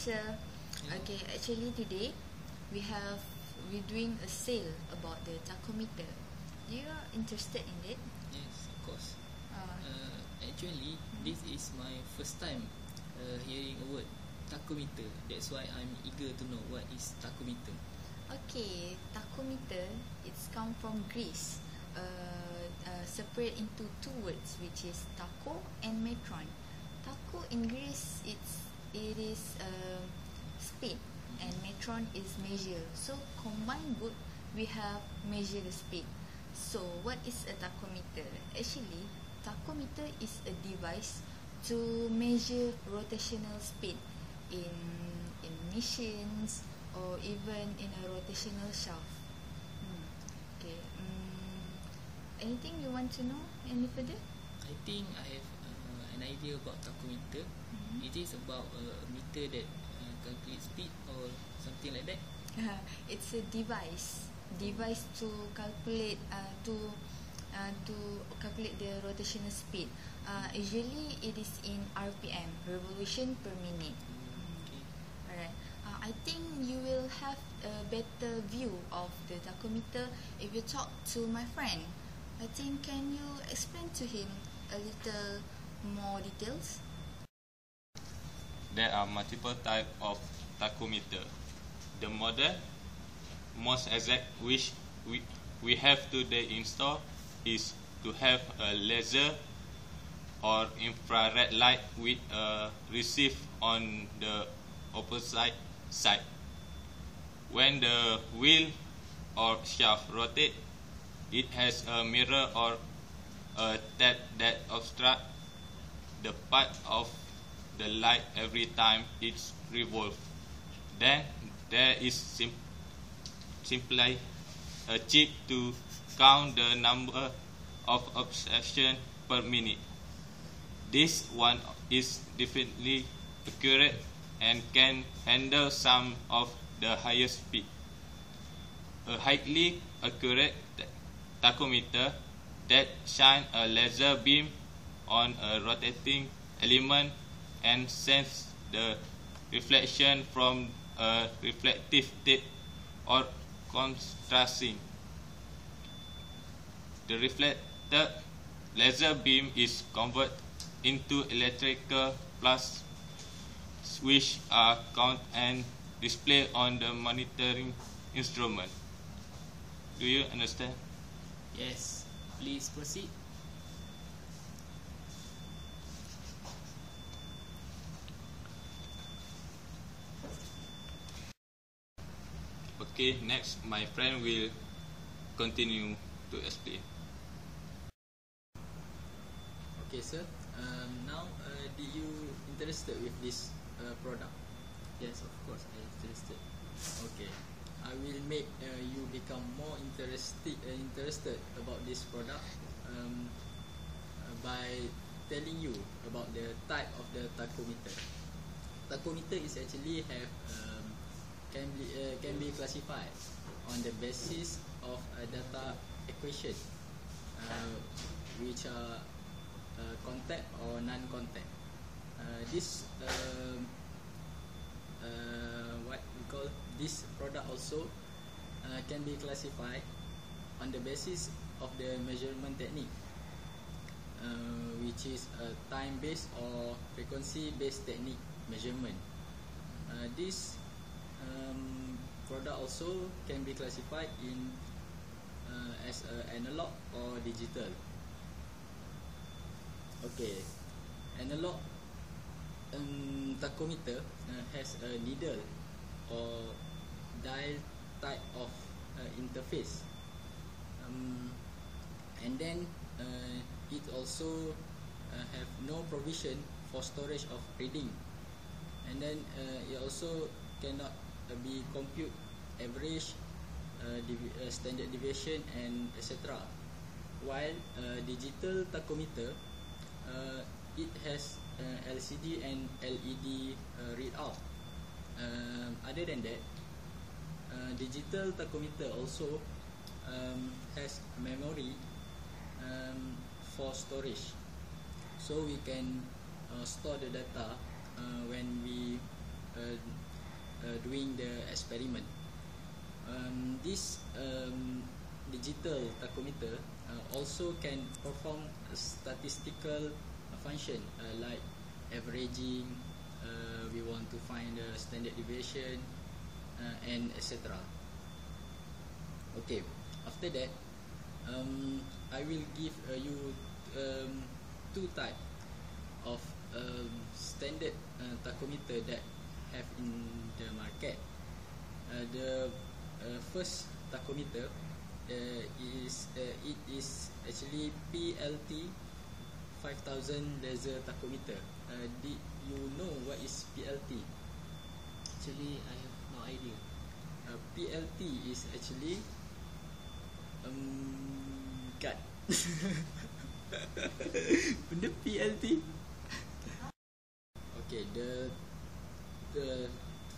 sir. Okay, actually today we're doing a sale about the tachometer. You are interested in it? Yes, of course. Actually, this is my first time hearing a word tachometer. That's why I'm eager to know what is tachometer. Okay, tachometer, it's come from Greece. Separate into two words, which is tacho and metron. Tacho in Greece, it is speed, and metron is measure. So combined both, we have measure the speed. So what is a tachometer? Actually, tachometer is a device to measure rotational speed in machines or even in a rotational shaft. Okay. Anything you want to know any further? I think I have an idea about tachometer. It is about a meter that calculates speed or something like that. It's a device to calculate calculate the rotational speed. Usually it is in RPM, revolution per minute. Okay. Alright. I think you will have a better view of the tachometer if you talk to my friend. I think, can you explain to him a little more details? There are multiple types of tachometer. The model most exact which we have today installed is to have a laser or infrared light with a receive on the opposite side. When the wheel or shaft rotate, it has a mirror or a tab that obstructs the path of the light every time it's revolved. Then there is simply a chip to count the number of obstructions per minute. This one is definitely accurate and can handle some of the highest speed. A highly accurate tachometer that shines a laser beam on a rotating element and sends the reflection from a reflective tape or contrasting. The reflected laser beam is converted into electrical pulses, which are counted and displayed on the monitoring instrument. Do you understand? Yes, please proceed. Okay, next my friend will continue to explain. Okay, sir. Now, did you interested with this product? Yes, of course, I interested. Okay, I will make you become more interested about this product by telling you about the type of the tachometer. Tachometer is actually have can be classified on the basis of a data equation, which are contact or non-contact. This what we call this product also can be classified on the basis of the measurement technique, which is a time-based or frequency-based technique measurement. This product also can be classified in as analog or digital. Okay, analog tachometer has a needle or dial type of interface, and then it also have no provision for storage of reading, and then it also cannot be compute average, standard deviation, and etc. While digital tachometer, it has LCD and LED readout. Other than that, digital tachometer also has memory for storage, so we can store the data when we doing the experiment. This digital tachometer also can perform a statistical function like averaging. We want to find the standard deviation and etc. Okay, after that, I will give you two type of standard tachometer that have in the market. The first tachometer is it is actually PLT 5000 laser tachometer. Did you know what is PLT? Actually, I have no idea. PLT is actually cut. Benda PLT. Okay, the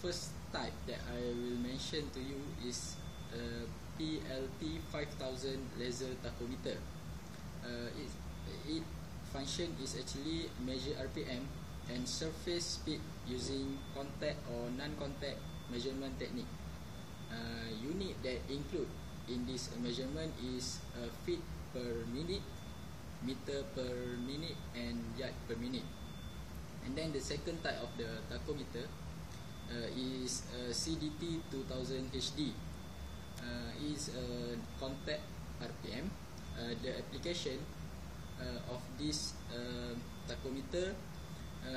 first type that I will mention to you is PLT 5000 laser tachometer. It function is actually measure RPM and surface speed using contact or non-contact measurement technique. Unit that include in this measurement is feet per minute, meter per minute, and yard per minute. And then the second type of the tachometer is CDT 2000 HD. Is contact RPM. The application of this tachometer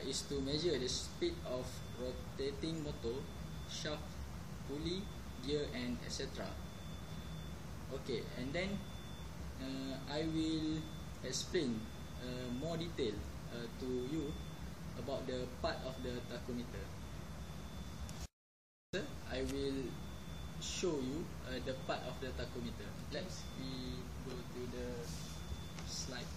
is to measure the speed of rotating motor, shaft, pulley, gear, and etc. Okay, and then I will explain more detail to you about the part of the tachometer. I will show you the part of the tachometer. Let's go to the slide.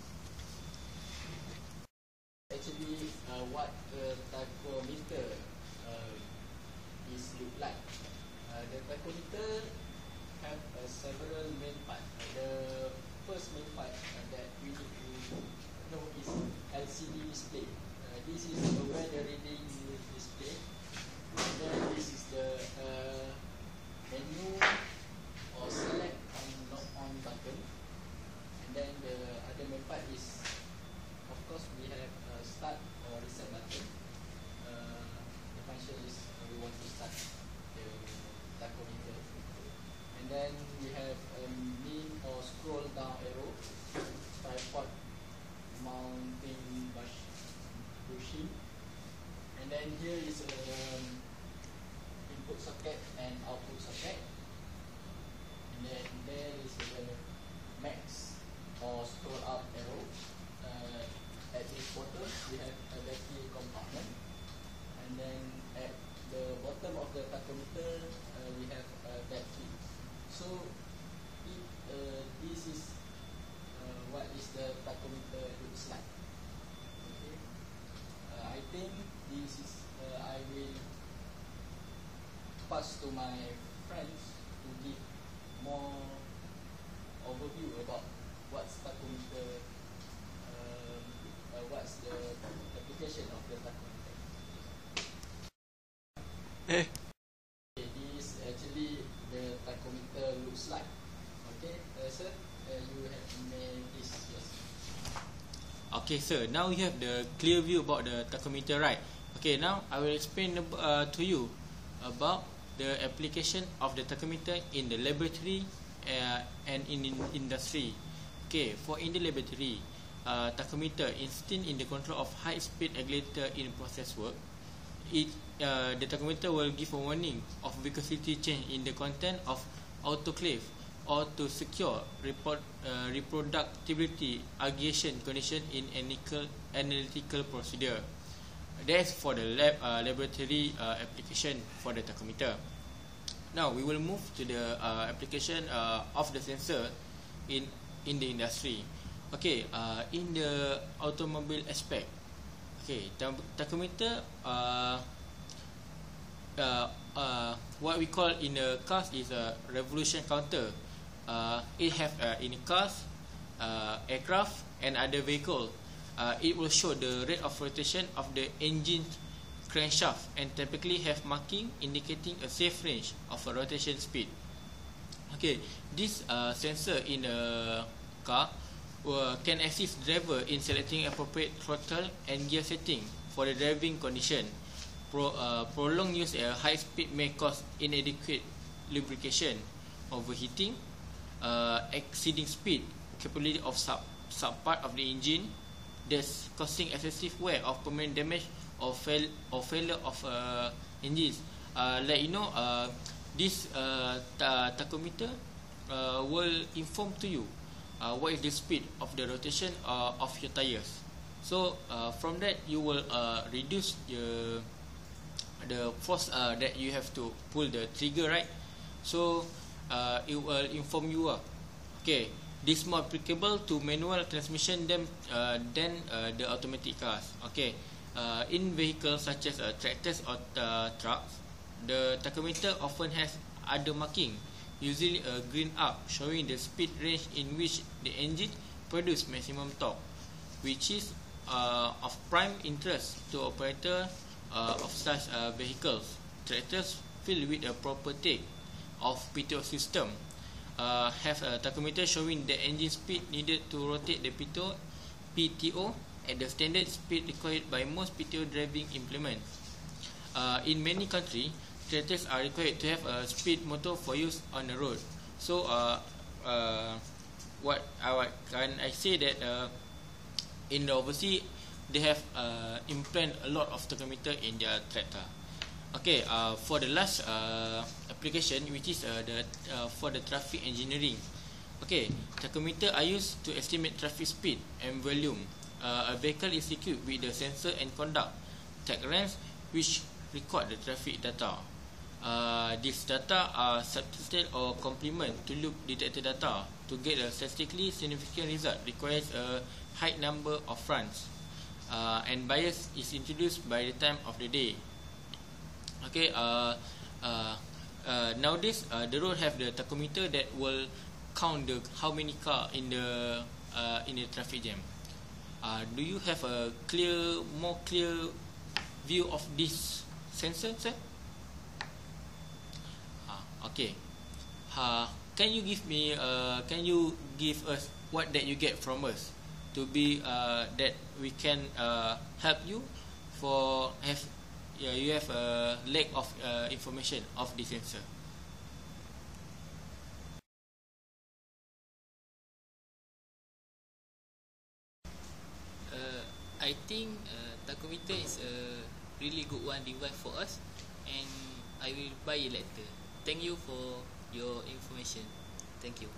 Actually, what the tachometer is look like. The tachometer have several main parts. The first main part that we need to know is LCD display. This is where the reading will display. And then this is the menu or select on button. And then the other main part is, of course, we have start or reset button. The function is we want to start the tachometer. And then we have mean or scroll down arrow, tripod mounting bushing. And then here is input socket and output socket. And then there is the max or scroll up arrow. At this bottom we have a battery compartment. And then at the bottom of the tachometer we have a battery. So this is what is the tachometer looks like. Okay. I think this is I will pass to my friends to give more overview about what's tachometer, what's the application of the tachometer. Okay, this actually the tachometer looks like. Okay, sir, you have made this. Yes. Okay, sir. Now we have the clear view about the tachometer, right? Okay, now I will explain to you about the application of the tachometer in the laboratory and in industry. Okay, for in the laboratory, tachometer instant in the control of high-speed regulator in process work. The tachometer will give a warning of viscosity change in the content of autoclave or to secure reproducibility aggregation condition in analytical procedure. That's for the laboratory application for the tachometer. Now we will move to the application of the sensor in the industry. Okay, in the automobile aspect. Okay, tachometer what we call in the cars is a revolution counter. It have in cars, aircraft and other vehicle. It will show the rate of rotation of the engine crankshaft and typically have marking indicating a safe range of a rotation speed. Okay, this sensor in a car can assist driver in selecting appropriate throttle and gear setting for the driving condition. Prolonged use at high speed may cause inadequate lubrication, overheating, exceeding speed, capability of subpart of the engine, thus causing excessive wear of permanent damage or failure of engines. This tachometer will inform to you what is the speed of the rotation of your tires. So from that you will reduce the force that you have to pull the trigger, right? So it will inform you. Okay, this more applicable to manual transmission than the automatic cars. Okay, in vehicles such as tractors or trucks, the tachometer often has other marking, usually a green arc showing the speed range in which the engine produces maximum torque, which is of prime interest to operator of such vehicles. Tractors filled with a proper take of PTO system have a tachometer showing the engine speed needed to rotate the PTO at the standard speed required by most PTO driving implements. In many countries, tractors are required to have a speed motor for use on the road. So what can I say that in the overseas they have implant a lot of tachometer in their tractor. Okay, for the last application, which is for the traffic engineering. Okay, tachometer are used to estimate traffic speed and volume. A vehicle is equipped with the sensor and conduct tach ramps which record the traffic data. These data are substituted or complement to loop detector data. To get a statistically significant result requires a high number of runs, and bias is introduced by the time of the day. Okay, nowadays the road have the tachometer that will count how many car in the traffic jam. Do you have a more clear view of this sensor, sir? Okay. Can you give us what that you get from us to be that we can help you for you have a lack of information of the sensor? I think tachometer is a really good one device for us, and I will buy it later. Thank you for your information. Thank you.